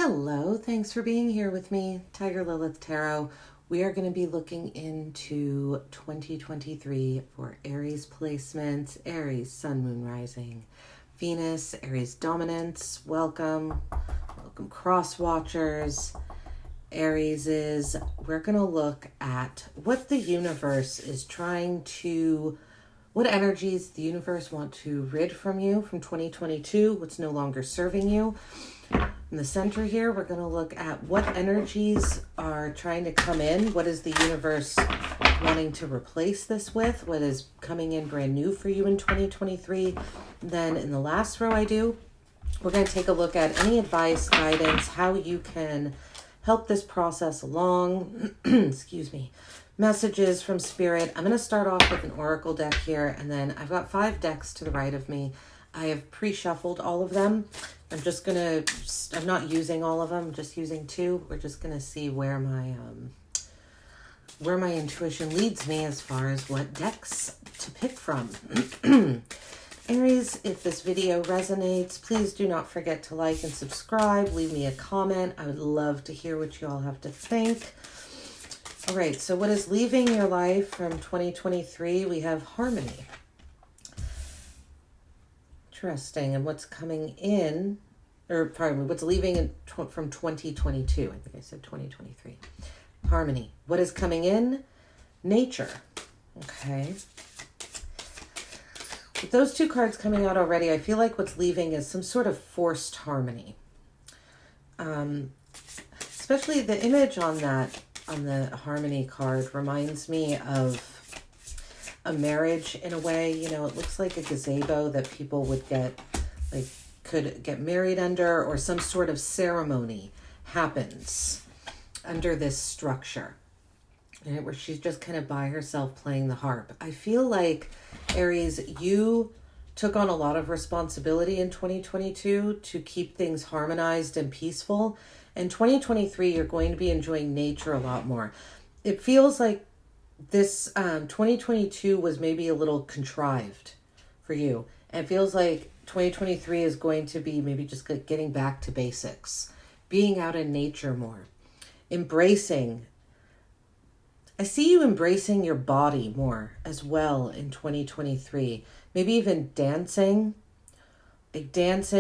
Hello, thanks for being here with me, Tiger Lilith Tarot. We are going to be looking into 2023 for Aries placements, Aries, Sun, Moon, Rising, Venus, Aries dominance. Welcome cross watchers. Aries is, we're going to look at what the universe is what energies the universe want to rid from you from 2022, what's no longer serving you. In the center here, we're going to look at what energies are trying to come in. What is the universe wanting to replace this with? What is coming in brand new for you in 2023? Then in the last row we're going to take a look at any advice, guidance, how you can help this process along. Excuse me. Messages from Spirit. I'm going to start off with an oracle deck here, and then I've got 5 decks to the right of me. I have pre-shuffled all of them. I'm not using all of them, I'm just using 2. We're just going to see where my intuition leads me as far as what decks to pick from. Aries, if this video resonates, please do not forget to like and subscribe. Leave me a comment. I would love to hear what you all have to think. All right, so what is leaving your life from 2023? We have harmony. Interesting. And what's coming in, what's leaving from 2022? I think I said 2023. Harmony. What is coming in? Nature. Okay. With those 2 cards coming out already, I feel like what's leaving is some sort of forced harmony. Especially the image on the harmony card reminds me of a marriage in a way. You know, it looks like a gazebo that people would could get married under, or some sort of ceremony happens under this structure, right, where she's just kind of by herself playing the harp. I feel like, Aries, you took on a lot of responsibility in 2022 to keep things harmonized and peaceful. In 2023, you're going to be enjoying nature a lot more. It feels like this 2022 was maybe a little contrived for you. And it feels like 2023 is going to be maybe just getting back to basics, being out in nature more, embracing. I see you embracing your body more as well in 2023. Maybe even dancing, doing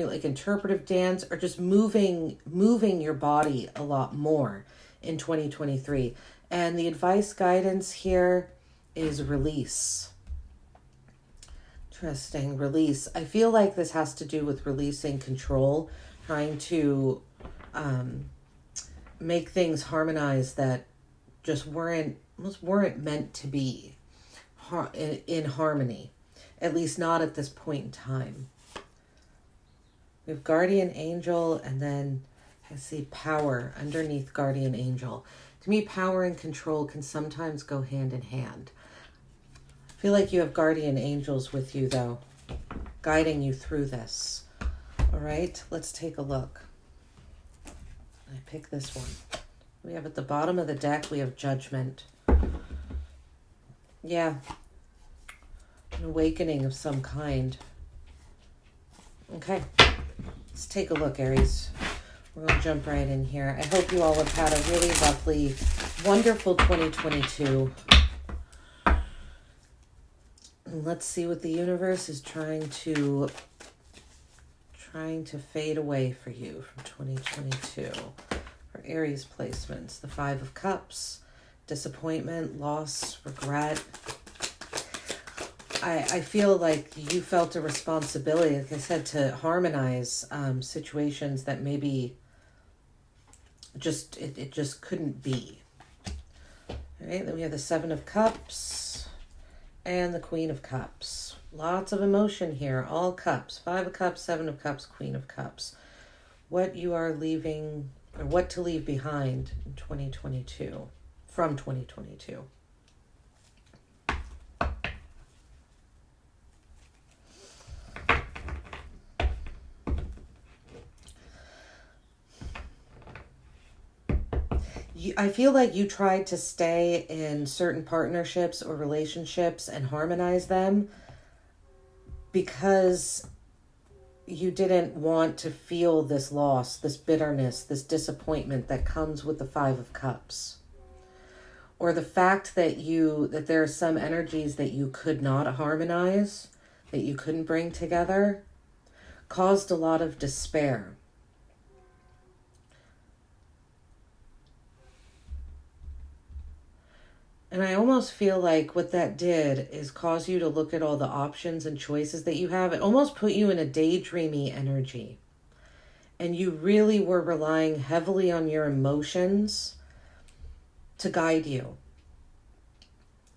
like interpretive dance, or just moving your body a lot more in 2023. And the advice guidance here is release. Interesting. Release. I feel like this has to do with releasing control, trying to make things harmonized that just weren't meant to be in harmony, at least not at this point in time. We have guardian angel, and then I see power underneath guardian angel. To me, power and control can sometimes go hand in hand. I feel like you have guardian angels with you, though, guiding you through this. All right, let's take a look. I pick this one. We have at the bottom of the deck, we have judgment. Yeah, an awakening of some kind. Okay, let's take a look, Aries. We're going to jump right in here. I hope you all have had a really lovely, wonderful 2022. And let's see what the universe is trying to fade away for you from 2022. For Aries placements, the 5 of Cups, disappointment, loss, regret. I feel like you felt a responsibility, like I said, to harmonize situations that maybe it just couldn't be. All right, then we have the 7 of Cups and the Queen of Cups. Lots of emotion here, all cups. 5 of Cups, 7 of Cups, Queen of Cups. What you are leaving, or what to leave behind in 2022, from 2022. I feel like you tried to stay in certain partnerships or relationships and harmonize them because you didn't want to feel this loss, this bitterness, this disappointment that comes with the Five of Cups. Or the fact that there are some energies that you could not harmonize, that you couldn't bring together, caused a lot of despair. And I almost feel like what that did is cause you to look at all the options and choices that you have. It almost put you in a daydreamy energy. And you really were relying heavily on your emotions to guide you.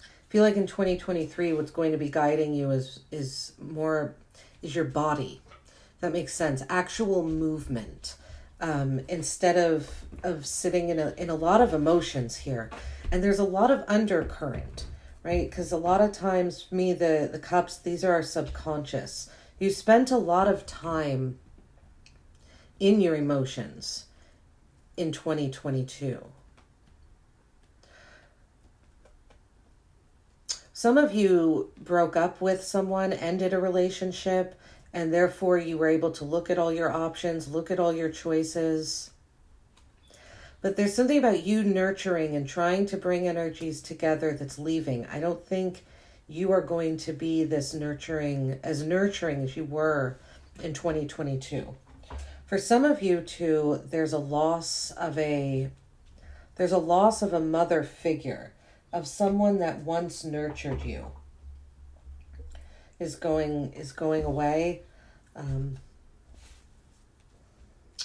I feel like in 2023, what's going to be guiding you is your body. That makes sense. Actual movement. Instead of sitting in a lot of emotions here. And there's a lot of undercurrent, right? Because a lot of times, for me, the cups, these are our subconscious. You spent a lot of time in your emotions in 2022. Some of you broke up with someone, ended a relationship, and therefore you were able to look at all your options, look at all your choices. But there's something about you nurturing and trying to bring energies together that's leaving. I don't think you are going to be this nurturing as you were in 2022. For some of you too, there's a loss of a mother figure, of someone that once nurtured you is going away. All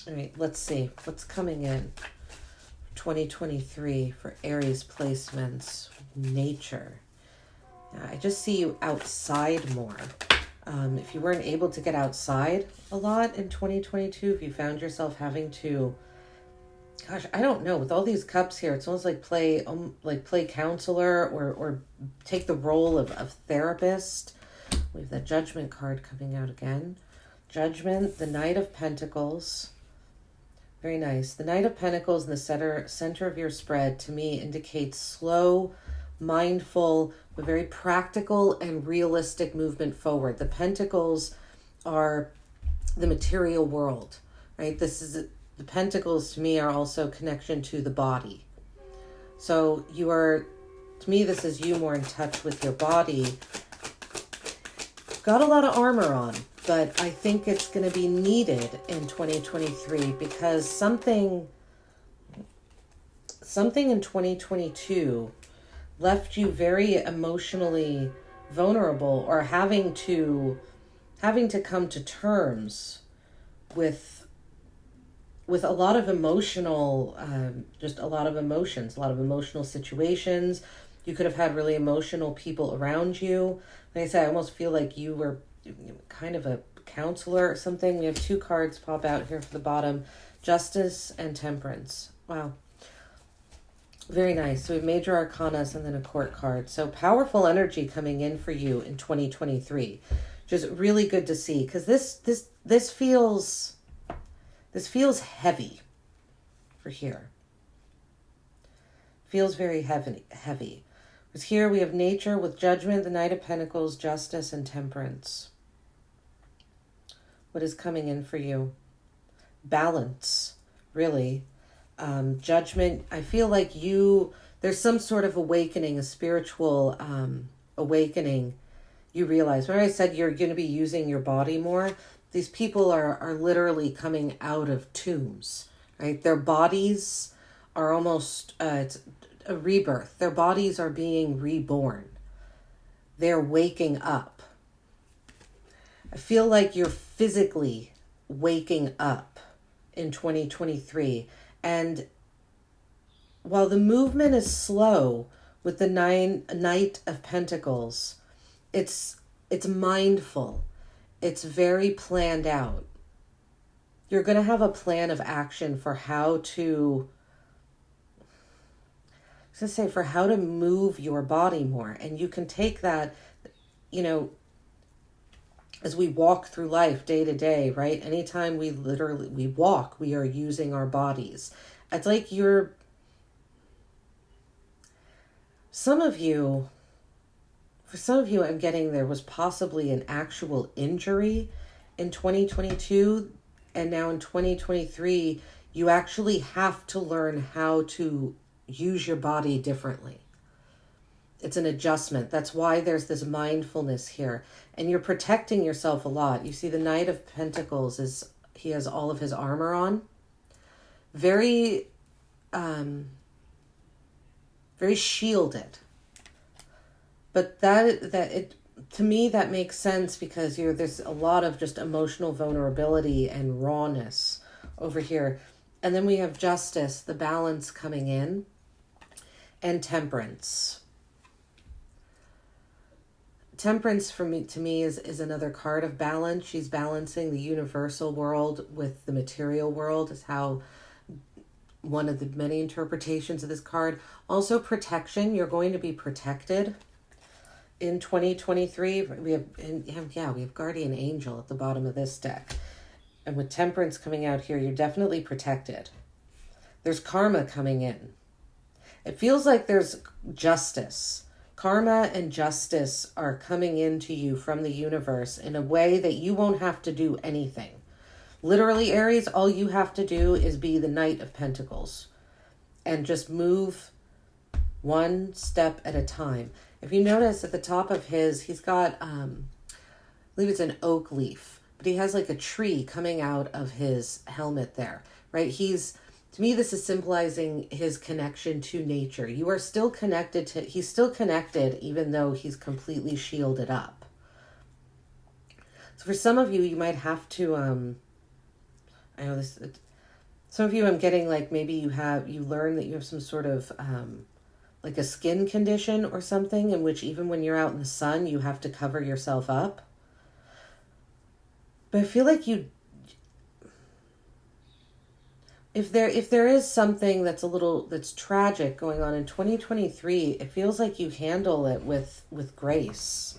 right, let's see what's coming in 2023 for Aries placements. Nature. I just see you outside more. If you weren't able to get outside a lot in 2022, if you found yourself having to, gosh, I don't know, with all these cups here, it's almost like play counselor or take the role of therapist. We have the Judgment card coming out again. Judgment, the Knight of Pentacles. Very nice. The Knight of Pentacles in the center of your spread, to me, indicates slow, mindful, but very practical and realistic movement forward. The Pentacles are the material world, right? The Pentacles, to me, are also connection to the body. So to me, this is you more in touch with your body. Got a lot of armor on, but I think it's going to be needed in 2023 because something in 2022 left you very emotionally vulnerable, or having to come to terms with a lot of emotional, just a lot of emotions, a lot of emotional situations. You could have had really emotional people around you. Like I said, I almost feel like you were kind of a counselor or something. We have two cards pop out here for the bottom. Justice and Temperance. Wow. Very nice. So we have Major Arcanas and then a Court card. So powerful energy coming in for you in 2023. Just really good to see, because this feels heavy for here. Feels very heavy. Because here we have Nature with Judgment, the Knight of Pentacles, Justice, and Temperance. What is coming in for you? Balance, really. Judgment, I feel like there's some sort of awakening, a spiritual awakening. You realize, when I said you're going to be using your body more, these people are literally coming out of tombs, right? Their bodies are almost, it's a rebirth. Their bodies are being reborn. They're waking up. I feel like you're physically waking up in 2023. And while the movement is slow with the Knight of Pentacles, it's mindful. It's very planned out. You're going to have a plan of action for how to move your body more. And you can take that, as we walk through life day to day, right? Anytime we walk, we are using our bodies. It's like for some of you, I'm getting there was possibly an actual injury in 2022 and now in 2023, you actually have to learn how to use your body differently. It's an adjustment. That's why there's this mindfulness here. And you're protecting yourself a lot. You see the Knight of Pentacles he has all of his armor on. Very, very shielded. But to me, that makes sense because there's a lot of just emotional vulnerability and rawness over here. And then we have Justice, the balance coming in, and Temperance. Temperance to me is another card of balance. She's balancing the universal world with the material world, is how one of the many interpretations of this card. Also protection. You're going to be protected in 2023. We have Guardian Angel at the bottom of this deck. And with Temperance coming out here, you're definitely protected. There's karma coming in. It feels like there's justice. Karma and justice are coming into you from the universe in a way that you won't have to do anything. Literally, Aries, all you have to do is be the Knight of Pentacles and just move one step at a time. If you notice at the top of he's got, I believe it's an oak leaf, but he has like a tree coming out of his helmet there, right? To me, this is symbolizing his connection to nature. You are still connected he's still connected even though he's completely shielded up. So for some of you, you might have to, some of you I'm getting like maybe you learn that you have some sort of, like a skin condition or something in which even when you're out in the sun, you have to cover yourself up. But I feel like if there is something that's tragic going on in 2023, it feels like you handle it with grace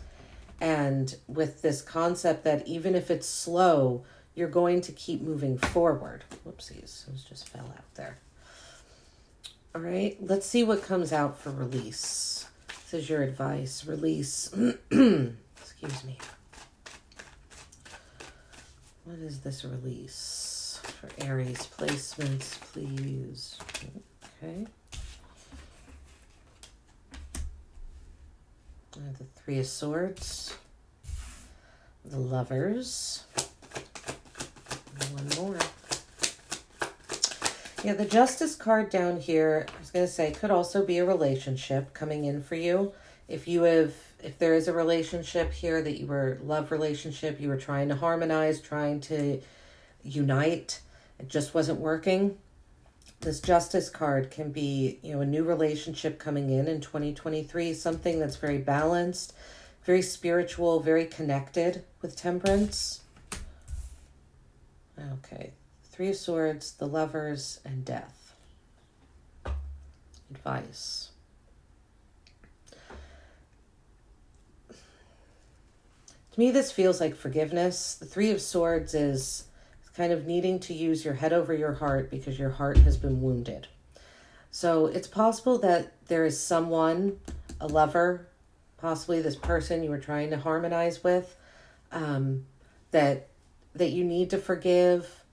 and with this concept that even if it's slow, you're going to keep moving forward. Whoopsies, it just fell out there. All right, let's see what comes out for release. This is your advice. Release. Excuse me. What is this release? For Aries placements, please. Okay. I have the Three of Swords, the Lovers, and one more. Yeah, the Justice card down here, I was going to say, could also be a relationship coming in for you. If there is a relationship here that love relationship, you were trying to harmonize, trying to unite, it just wasn't working. This Justice card can be, a new relationship coming in 2023, something that's very balanced, very spiritual, very connected with Temperance. Okay, Three of Swords, the Lovers, and Death. Advice. To me, this feels like forgiveness. The Three of Swords is kind of needing to use your head over your heart because your heart has been wounded. So it's possible that there is someone, a lover, possibly this person you were trying to harmonize with, that you need to forgive.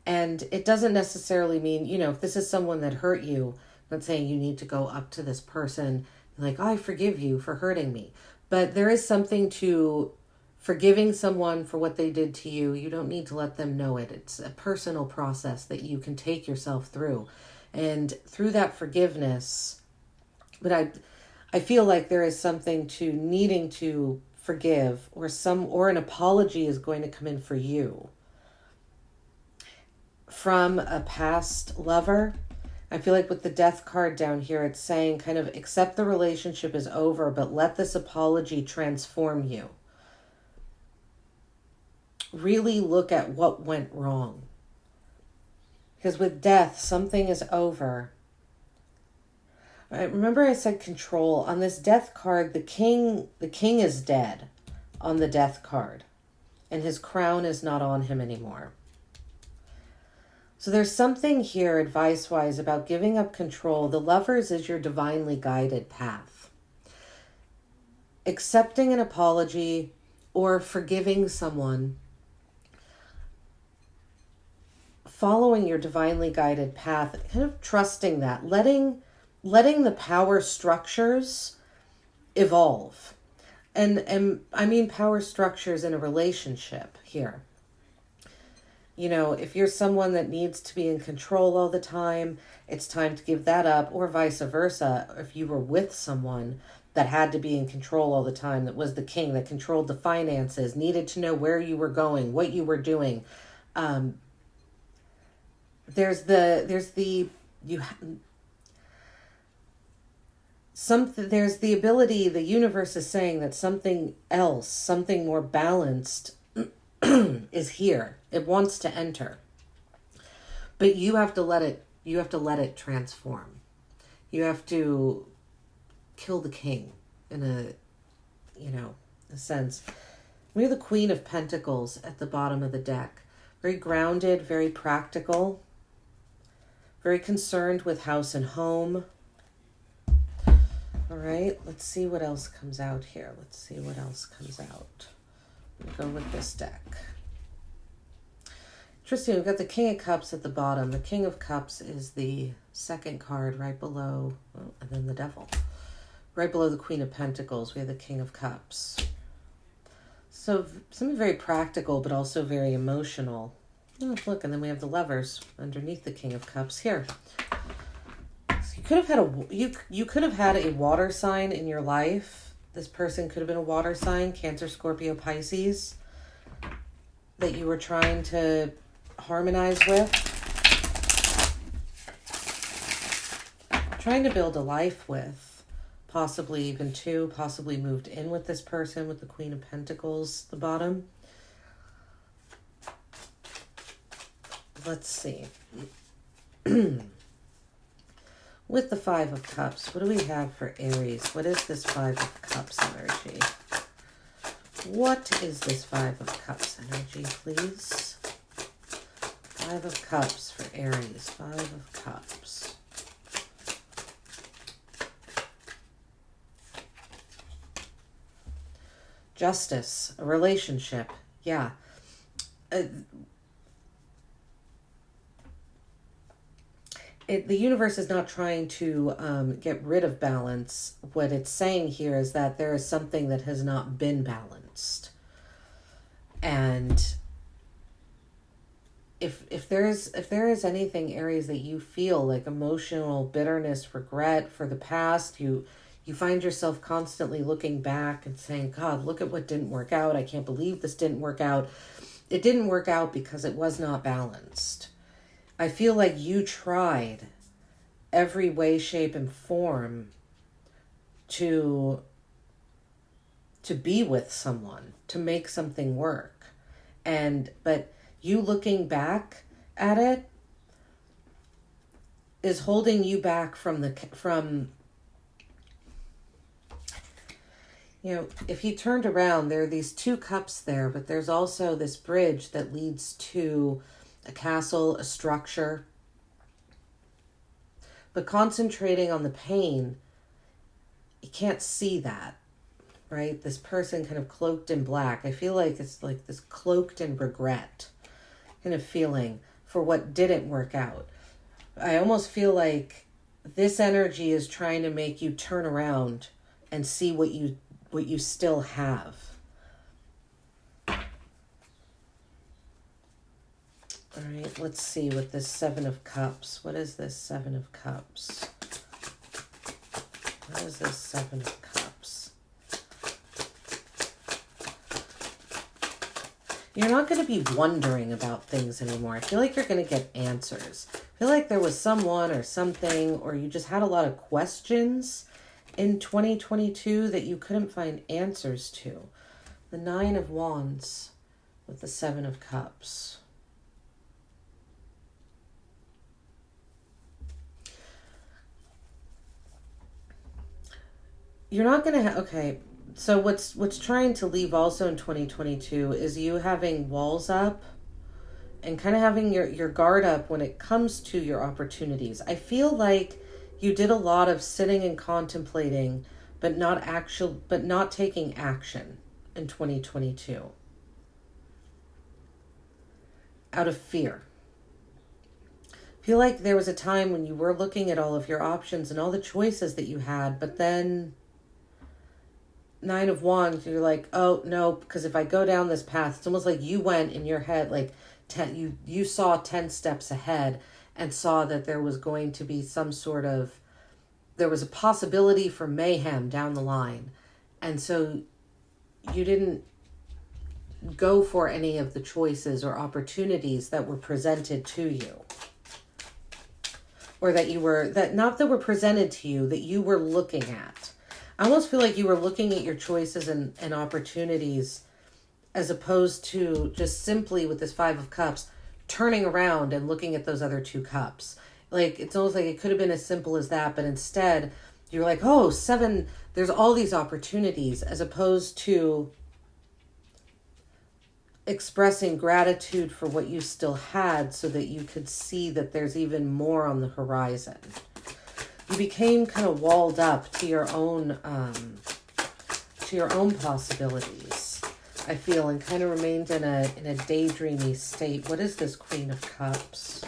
And it doesn't necessarily mean, if this is someone that hurt you, I'm not saying you need to go up to this person like, I forgive you for hurting me. But there is something to forgiving someone for what they did to you. You don't need to let them know it. It's a personal process that you can take yourself through. And through that forgiveness, but I feel like there is something to needing to forgive, or an apology is going to come in for you from a past lover. I feel like with the Death card down here, it's saying kind of accept the relationship is over, but let this apology transform you. Really look at what went wrong. Because with Death, something is over. Remember I said control. On this Death card, the king is dead on the Death card. And his crown is not on him anymore. So there's something here, advice-wise, about giving up control. The Lovers is your divinely guided path. Accepting an apology or forgiving someone following your divinely guided path, kind of trusting that, letting the power structures evolve. And I mean power structures in a relationship here. You know, if you're someone that needs to be in control all the time, it's time to give that up, or vice versa. If you were with someone that had to be in control all the time, that was the king, that controlled the finances, needed to know where you were going, what you were doing. There's the ability, the universe is saying that something else, something more balanced is here. It wants to enter. But you have to let it transform. You have to kill the king in a sense. We have the Queen of Pentacles at the bottom of the deck. Very grounded, very practical, very concerned with house and home. All right, let's see what else comes out here. Let's see what else comes out. We'll go with this deck. Interesting, we've got the King of Cups at the bottom. The King of Cups is the second card right below, and then the Devil. Right below the Queen of Pentacles, we have the King of Cups. So something very practical, but also very emotional. Oh, look, and then we have the Lovers underneath the King of Cups here. So you could have had a water sign in your life. This person could have been a water sign, Cancer, Scorpio, Pisces, that you were trying to harmonize with. Trying to build a life with. Possibly even two, possibly moved in with this person with the Queen of Pentacles at the bottom. Let's see. With the Five of Cups, what do we have for Aries? What is this Five of Cups energy? What is this Five of Cups energy, please? Five of Cups for Aries. Five of Cups. Justice, a relationship. Yeah. The universe is not trying to get rid of balance. What it's saying here is that there is something that has not been balanced. And if there is anything, Aries, that you feel like emotional bitterness, regret for the past, you find yourself constantly looking back and saying, God, look at what didn't work out. I can't believe this didn't work out. It didn't work out because it was not balanced. I feel like you tried every way, shape, and form to be with someone, to make something work. But you looking back at it is holding you back from if you turned around, there are these two cups there, but there's also this bridge that leads to a castle, a structure. But concentrating on the pain, you can't see that, right? This person kind of cloaked in black. I feel like it's like this cloaked in regret kind of feeling for what didn't work out. I almost feel like this energy is trying to make you turn around and see what you still have. All right, let's see with this Seven of Cups. What is this Seven of Cups? What is this Seven of Cups? You're not going to be wondering about things anymore. I feel like you're going to get answers. I feel like there was someone or something, or you just had a lot of questions in 2022 that you couldn't find answers to. The Nine of Wands with the Seven of Cups. You're not going to okay, so what's trying to leave also in 2022 is you having walls up and kind of having your guard up when it comes to your opportunities. I feel like you did a lot of sitting and contemplating, but not taking action in 2022. Out of fear. I feel like there was a time when you were looking at all of your options and all the choices that you had, but then Nine of Wands, you're like, oh, no, because if I go down this path, it's almost like you went in your head, like you saw 10 steps ahead and saw that there was going to be there was a possibility for mayhem down the line. And so you didn't go for any of the choices or opportunities that were presented to you. Or not that were presented to you, that you were looking at. I almost feel like you were looking at your choices and opportunities as opposed to just simply with this Five of Cups, turning around and looking at those other two cups. Like, it's almost like it could have been as simple as that, but instead you're like, oh, 7, there's all these opportunities, as opposed to expressing gratitude for what you still had so that you could see that there's even more on the horizon. You became kind of walled up to your own possibilities, I feel, and kind of remained in a daydreamy state. What is this Queen of Cups?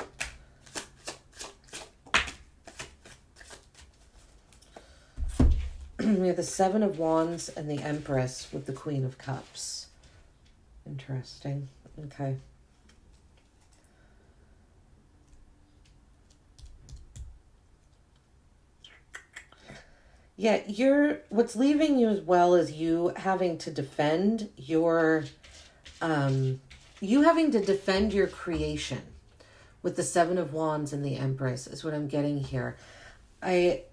We have the Seven of Wands and the Empress with the Queen of Cups. Interesting. Okay. Yeah, what's leaving you as well is you having to defend your creation with the Seven of Wands and the Empress is what I'm getting here. I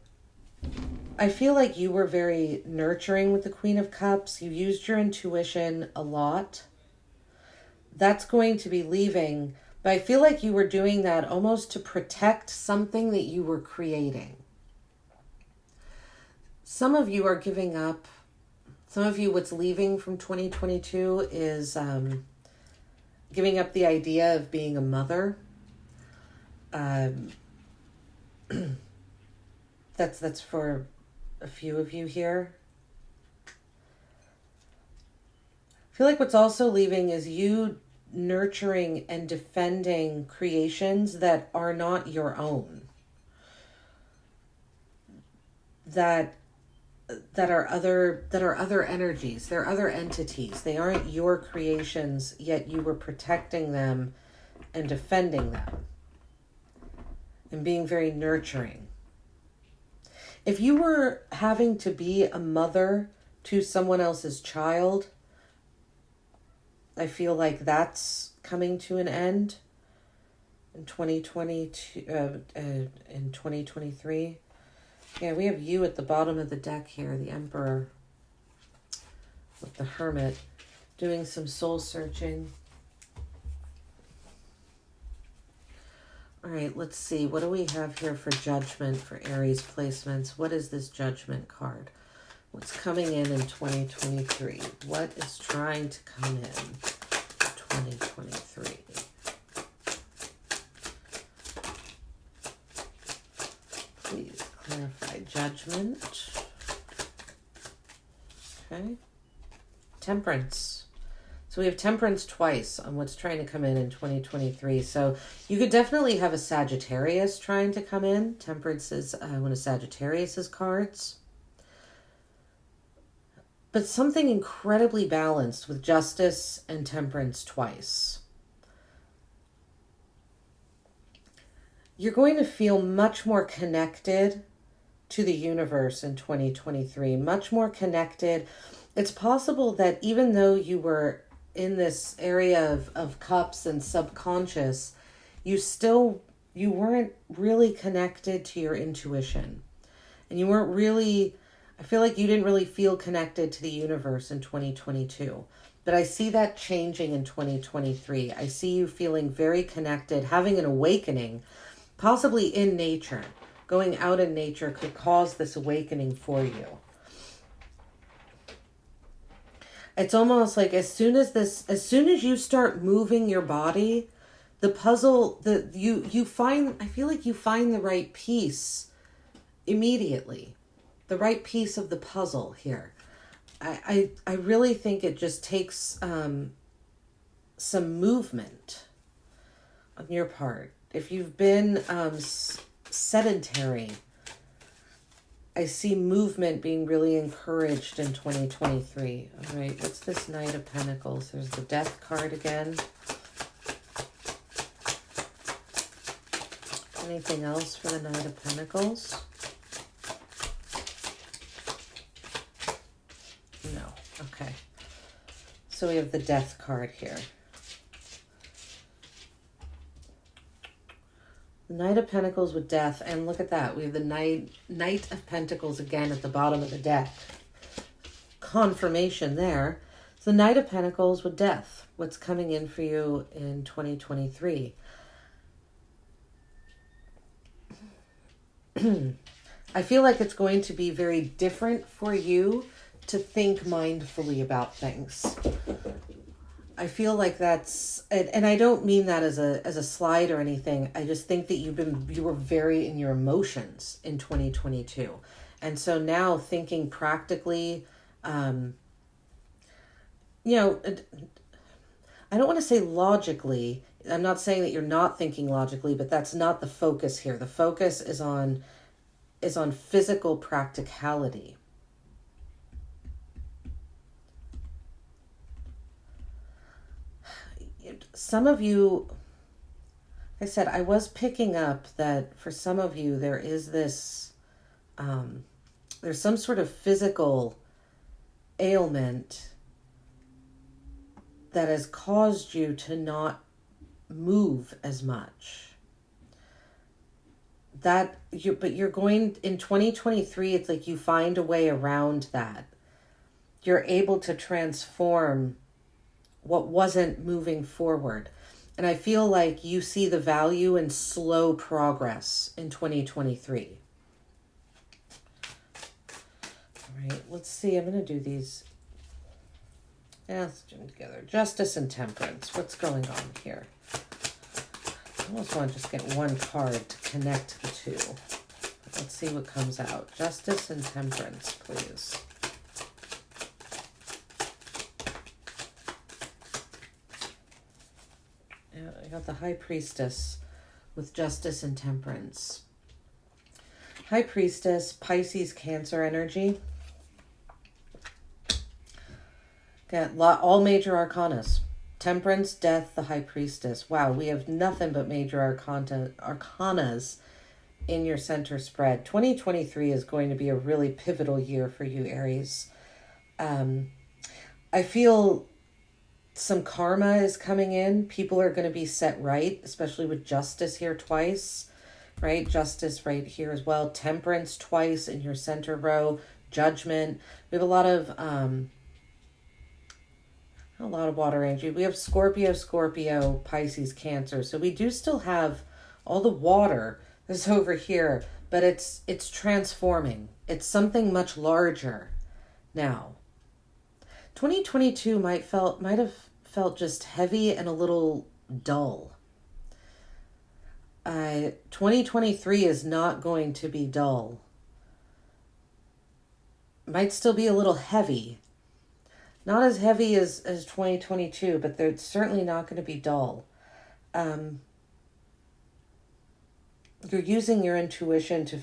feel like you were very nurturing with the Queen of Cups. You used your intuition a lot. That's going to be leaving, but I feel like you were doing that almost to protect something that you were creating. Some of you are giving up. Some of you, what's leaving from 2022 is giving up the idea of being a mother. That's for a few of you here. I feel like what's also leaving is you nurturing and defending creations that are not your own. That are other energies. They're other entities. They aren't your creations, yet you were protecting them and defending them and being very nurturing. If you were having to be a mother to someone else's child, I feel like that's coming to an end in 2022, in 2023. Yeah, we have you at the bottom of the deck here, the Emperor with the Hermit, doing some soul searching. All right, let's see. What do we have here for judgment for Aries placements? What is this judgment card? What's coming in 2023? What is trying to come in 2023? Please clarify judgment. Okay. Temperance. So we have Temperance twice on what's trying to come in 2023. So you could definitely have a Sagittarius trying to come in. Temperance is one of Sagittarius's cards. But something incredibly balanced with Justice and Temperance twice. You're going to feel much more connected to the universe in 2023. Much more connected. It's possible that even though you were in this area of cups and subconscious, you weren't really connected to your intuition. And you weren't really, I feel like you didn't really feel connected to the universe in 2022. But I see that changing in 2023. I see you feeling very connected, having an awakening, possibly in nature. Going out in nature could cause this awakening for you. It's almost like as soon as you start moving your body, the puzzle, I feel like you find the right piece immediately. The right piece of the puzzle here. I really think it just takes some movement on your part. if you've been sedentary, I see movement being really encouraged in 2023. All right, what's this Knight of Pentacles? There's the Death card again. Anything else for the Knight of Pentacles? No. Okay. So we have the Death card here. The Knight of Pentacles with Death, and look at that. We have the Knight of Pentacles again at the bottom of the deck. Confirmation there. So the Knight of Pentacles with Death. What's coming in for you in 2023? I feel like it's going to be very different for you to think mindfully about things. I feel like that's, and I don't mean that as a slight or anything. I just think that you were very in your emotions in 2022. And so now thinking practically, you know, I don't want to say logically. I'm not saying that you're not thinking logically, but that's not the focus here. The focus is on physical practicality. Some of you, like I said, I was picking up that for some of you, there is this, there's some sort of physical ailment that has caused you to not move as much. But you're going, in 2023, it's like you find a way around that. You're able to transform what wasn't moving forward. And I feel like you see the value in slow progress in 2023. All right, let's see. I'm going to do these. Yeah, let's do them together. Justice and Temperance. What's going on here? I almost want to just get one card to connect the two. Let's see what comes out. Justice and Temperance, please. I got the High Priestess with Justice and Temperance. High Priestess, Pisces, Cancer energy. Got all major arcanas. Temperance, Death, the High Priestess. Wow, we have nothing but major arcanas in your center spread. 2023 is going to be a really pivotal year for you, Aries. I feel some karma is coming in. People are going to be set right, especially with Justice here twice, right? Justice right here as well. Temperance twice in your center row. Judgment. We have a lot of water energy. We have Scorpio, Pisces, Cancer. So we do still have all the water that's over here, but it's transforming. It's something much larger now. 2022 might have felt just heavy and a little dull. 2023 is not going to be dull. Might still be a little heavy. Not as heavy as 2022, but they're certainly not going to be dull. You're using your intuition to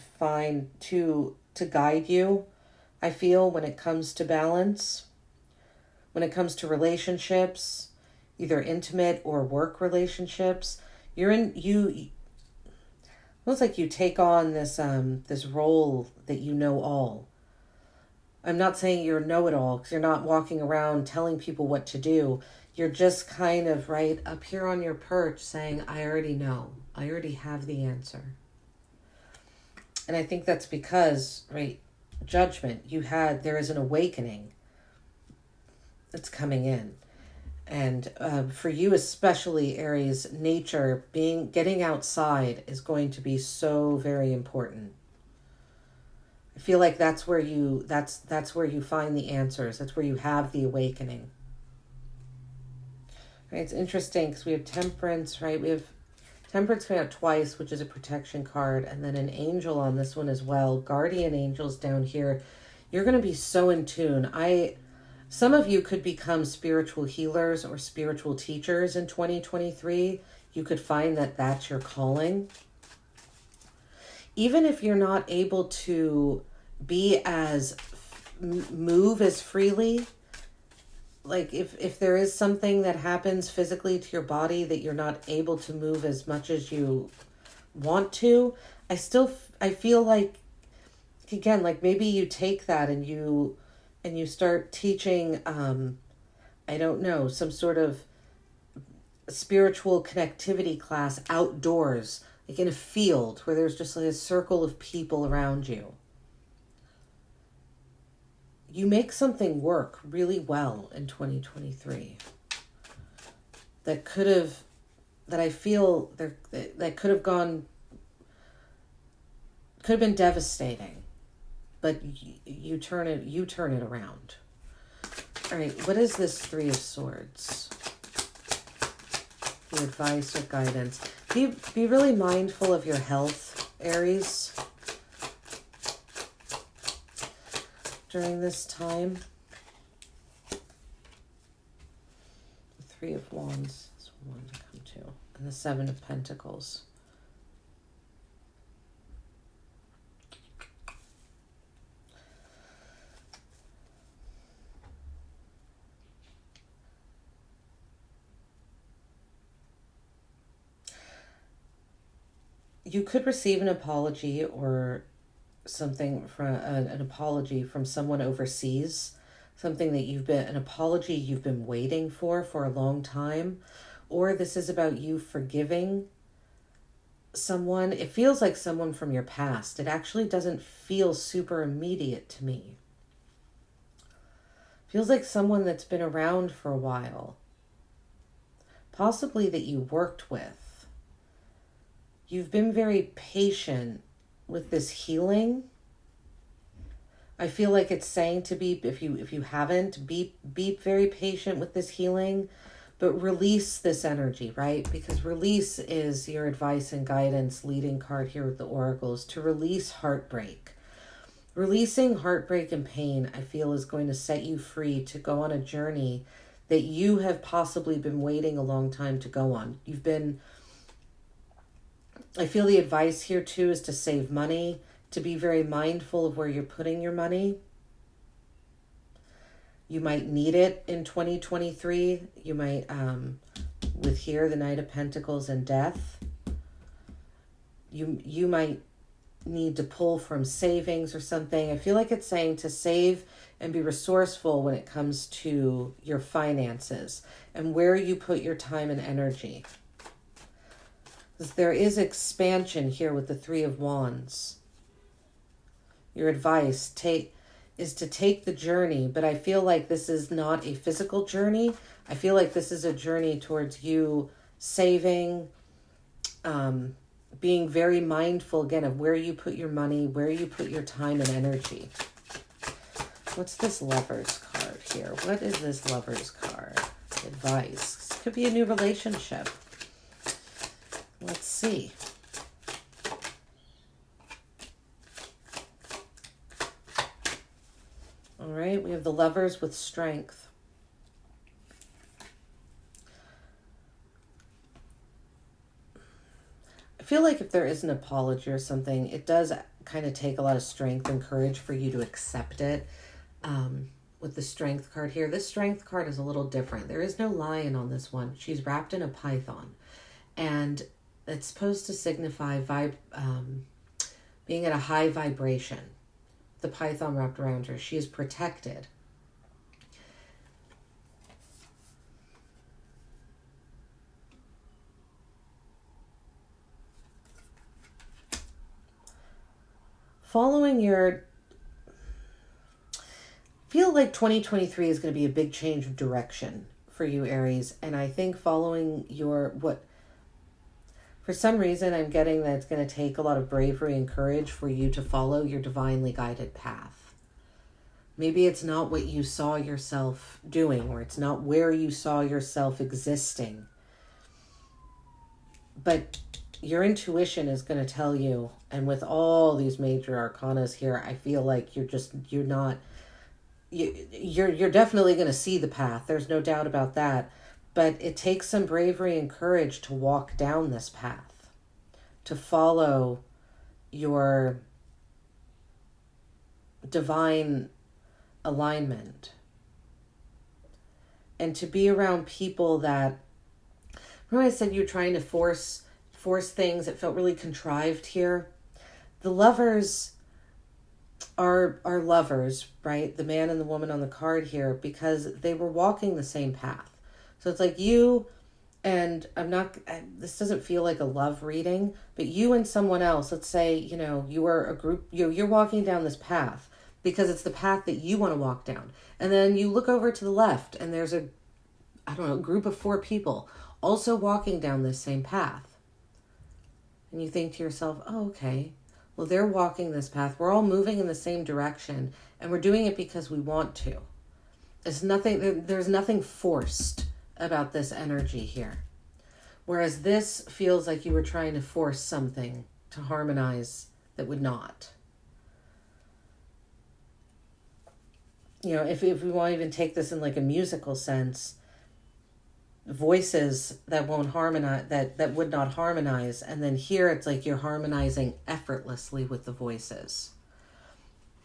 guide you, I feel, when it comes to balance. When it comes to relationships, either intimate or work relationships, it looks like you take on this role that you know all. I'm not saying you're know-it-all, because you're not walking around telling people what to do. You're just kind of right up here on your perch saying, I already know. I already have the answer. And I think that's because, right, Judgment, there is an awakening that's coming in. And for you especially, Aries, nature, getting outside is going to be so very important. I feel like that's where you find the answers. That's where you have the awakening. Right, it's interesting because we have Temperance, right? We have Temperance coming out twice, which is a protection card, and then an angel on this one as well. Guardian angels down here. You're going to be so in tune. Some of you could become spiritual healers or spiritual teachers in 2023. You could find that that's your calling. Even if you're not able to move as freely, like if there is something that happens physically to your body that you're not able to move as much as you want to, I feel like, again, like maybe you take that and you start teaching, I don't know, some sort of spiritual connectivity class outdoors, like in a field where there's just like a circle of people around you. You make something work really well in 2023 that I feel that could have been devastating, but you turn it around. All right, what is this Three of Swords? The advice or guidance. Be really mindful of your health, Aries, during this time. The Three of Wands is one to come to, and the Seven of Pentacles. You could receive an apology or something from an apology from someone overseas, something that an apology you've been waiting for a long time, or this is about you forgiving someone. It feels like someone from your past. It actually doesn't feel super immediate to me. It feels like someone that's been around for a while, possibly that you worked with. You've been very patient with this healing. I feel like it's saying to be, if you haven't, be very patient with this healing, but release this energy, right? Because release is your advice and guidance leading card here with the oracles, to release heartbreak. Releasing heartbreak and pain, I feel, is going to set you free to go on a journey that you have possibly been waiting a long time to go on. I feel the advice here too is to save money, to be very mindful of where you're putting your money. You might need it in 2023. You might, with here, the Knight of Pentacles and Death. You might need to pull from savings or something. I feel like it's saying to save and be resourceful when it comes to your finances and where you put your time and energy. There is expansion here with the Three of Wands. Your advice is to take the journey, but I feel like this is not a physical journey. I feel like this is a journey towards you saving, being very mindful, again, of where you put your money, where you put your time and energy. What's this Lovers card here? What is this Lovers card? Advice. This could be a new relationship. Let's see. All right, we have the Lovers with Strength. I feel like if there is an apology or something, it does kind of take a lot of strength and courage for you to accept it. With the Strength card here, this Strength card is a little different. There is no lion on this one. She's wrapped in a python. And it's supposed to signify being at a high vibration. The python wrapped around her. She is protected. Following your... I feel like 2023 is going to be a big change of direction for you, Aries. And I think following for some reason, I'm getting that it's going to take a lot of bravery and courage for you to follow your divinely guided path. Maybe it's not what you saw yourself doing, or it's not where you saw yourself existing. But your intuition is going to tell you, and with all these major arcanas here, I feel like you're definitely going to see the path. There's no doubt about that. But it takes some bravery and courage to walk down this path, to follow your divine alignment, and to be around people that, remember I said you're trying to force things. It felt really contrived here. The lovers are lovers, right? The man and the woman on the card here, because they were walking the same path. So it's like you and this doesn't feel like a love reading, but you and someone else, let's say, you are a group, you're walking down this path because it's the path that you want to walk down. And then you look over to the left and there's a group of 4 people also walking down this same path. And you think to yourself, oh, okay, well, they're walking this path. We're all moving in the same direction and we're doing it because we want to. There's nothing forced about this energy here. Whereas this feels like you were trying to force something to harmonize that would not. If we want to even take this in like a musical sense, voices that won't harmonize, that would not harmonize, and then here it's like you're harmonizing effortlessly with the voices.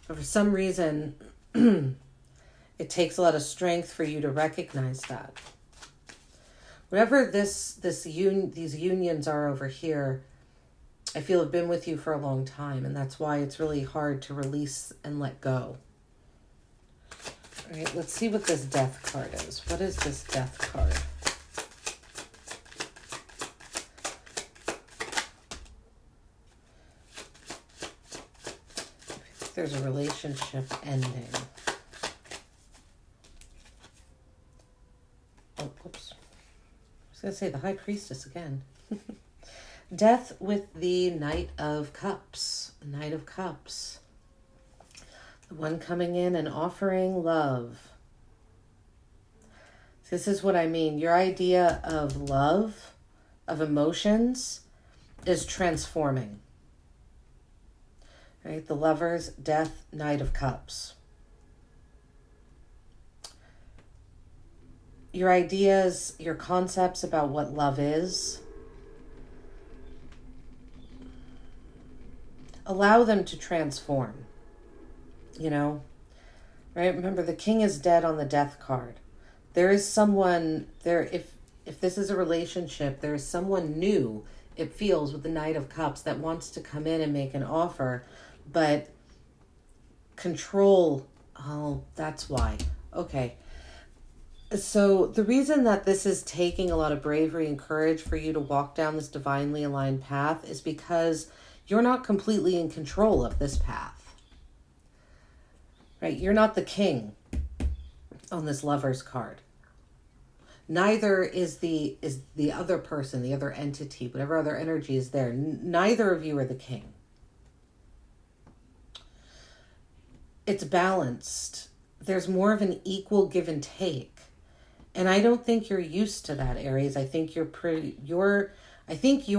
But for some reason, it takes a lot of strength for you to recognize that. Whatever these unions are over here, I feel have been with you for a long time, and that's why it's really hard to release and let go. All right, let's see what this death card is. What is this death card? There's a relationship ending. Oh, whoops. I was going to say the High Priestess again. Death with the Knight of Cups. Knight of Cups. The one coming in and offering love. This is what I mean. Your idea of love, of emotions, is transforming. Right? The Lovers, Death, Knight of Cups. Your ideas, your concepts about what love is, allow them to transform. Right? Remember, the King is dead on the Death card. There is someone there. If this is a relationship, there is someone new, it feels, with the Knight of Cups that wants to come in and make an offer, but control. Oh, that's why. Okay. So the reason that this is taking a lot of bravery and courage for you to walk down this divinely aligned path is because you're not completely in control of this path. Right? You're not the king on this Lover's card. Neither is the other person, the other entity, whatever other energy is there. Neither of you are the king. It's balanced. There's more of an equal give and take. And I don't think you're used to that, Aries. I think you're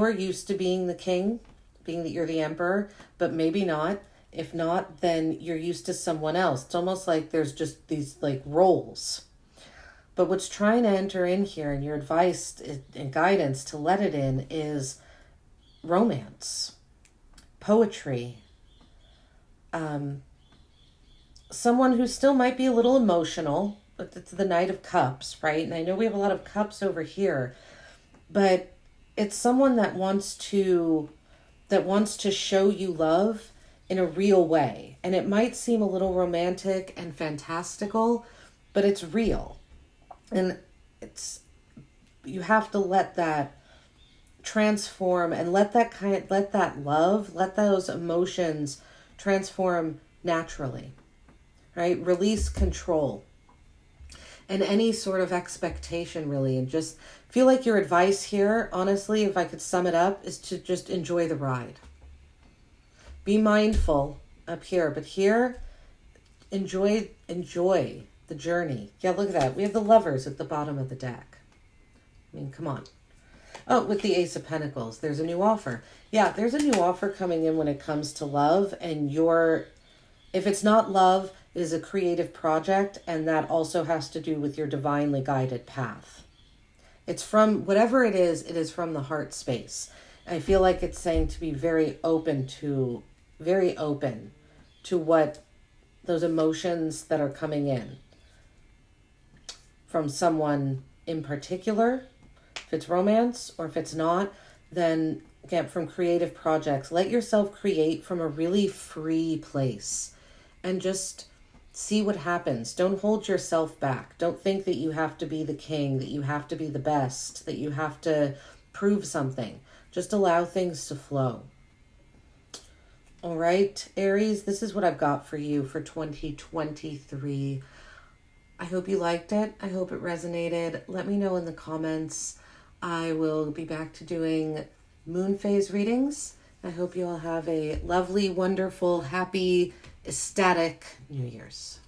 used to being the king, being that you're the emperor, but maybe not. If not, then you're used to someone else. It's almost like there's just these like roles. But what's trying to enter in here, and your advice and guidance to let it in, is romance, poetry, someone who still might be a little emotional, but it's the Knight of Cups, right? And I know we have a lot of cups over here, but it's someone that wants to show you love in a real way. And it might seem a little romantic and fantastical, but it's real. And you have to let that transform and let those emotions transform naturally, right? Release control and any sort of expectation, really. And just feel like your advice here, honestly, if I could sum it up, is to just enjoy the ride. Be mindful up here, but here, enjoy the journey. Yeah, look at that. We have the Lovers at the bottom of the deck. I mean, come on. Oh, with the Ace of Pentacles, there's a new offer. Yeah, there's a new offer coming in when it comes to love, and if it's not love, it is a creative project, and that also has to do with your divinely guided path. It's from, whatever it is from the heart space. I feel like it's saying to be very open to what those emotions that are coming in from someone in particular. If it's romance or if it's not, then again, from creative projects, let yourself create from a really free place and just see what happens. Don't hold yourself back. Don't think that you have to be the king, that you have to be the best, that you have to prove something. Just allow things to flow. All right, Aries, this is what I've got for you for 2023. I hope you liked it. I hope it resonated. Let me know in the comments. I will be back to doing moon phase readings. I hope you all have a lovely, wonderful, happy, ecstatic New Year's.